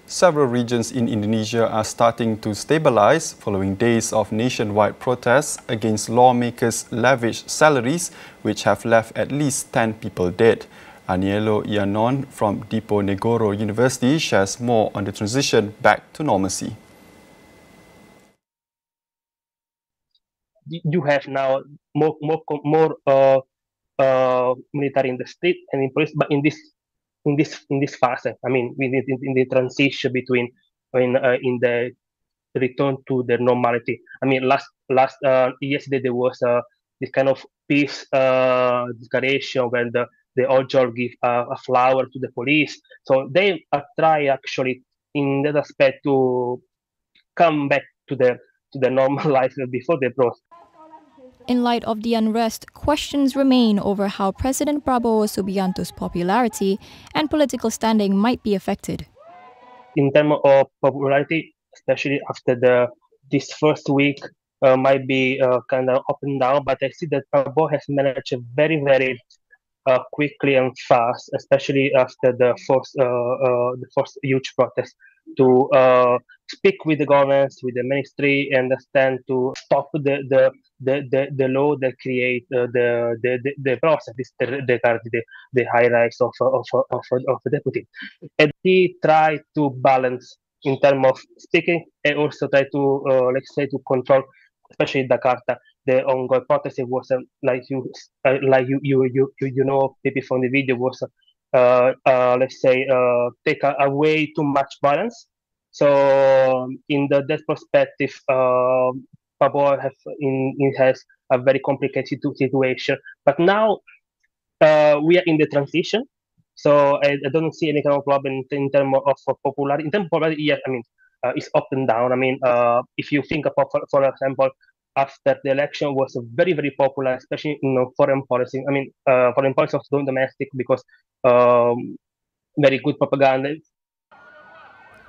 Several regions in Indonesia are starting to stabilize following days of nationwide protests against lawmakers' lavish salaries, which have left at least 10 people dead. Aniello Iannone from Diponegoro University shares more on the transition back to normalcy. You have now more military in the state and in police, but in this phase, I mean, in the transition between in the return to the normality. I mean, last yesterday there was this kind of peace declaration when the Ojol give a flower to the police. So they are trying actually in that aspect to come back to the normal life before the protest. In light of the unrest, questions remain over how President Prabowo Subianto's popularity and political standing might be affected. In terms of popularity, especially after this first week, might be kind of up and down, but I see that Prabowo has managed very, very quickly and fast, especially after the first huge protest, to speak with the governments, with the ministry, and understand to stop the law that create the process, the high rise of the deputy. And he tried to balance in terms of speaking and also try to let's say to control, especially Jakarta. The ongoing protest was you know maybe from the video was let's say take away too much violence. So in that perspective, Prabowo has a very complicated situation. But now we are in the transition, so I don't see any kind of problem in terms of popularity. In terms of popularity, yes, I mean it's up and down. I mean, if you think about, for example, after the election was very, very popular, especially in foreign policy. I mean, foreign policy was doing domestic because very good propaganda.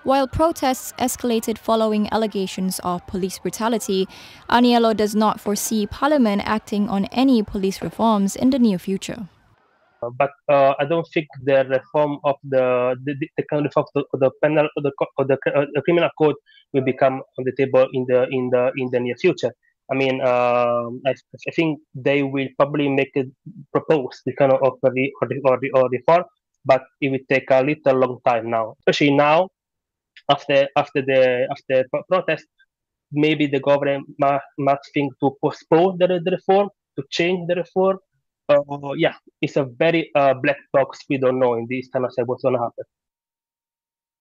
While protests escalated following allegations of police brutality, Aniello does not foresee Parliament acting on any police reforms in the near future. But I don't think the reform of the kind of the penal or the criminal code will become on the table in the near future. I mean, I think they will probably propose the kind of reform, but it will take a little long time now, especially now after protest. Maybe the government must think to postpone the reform, to change the reform. Yeah, it's a very black box. We don't know in this time of what's going to happen.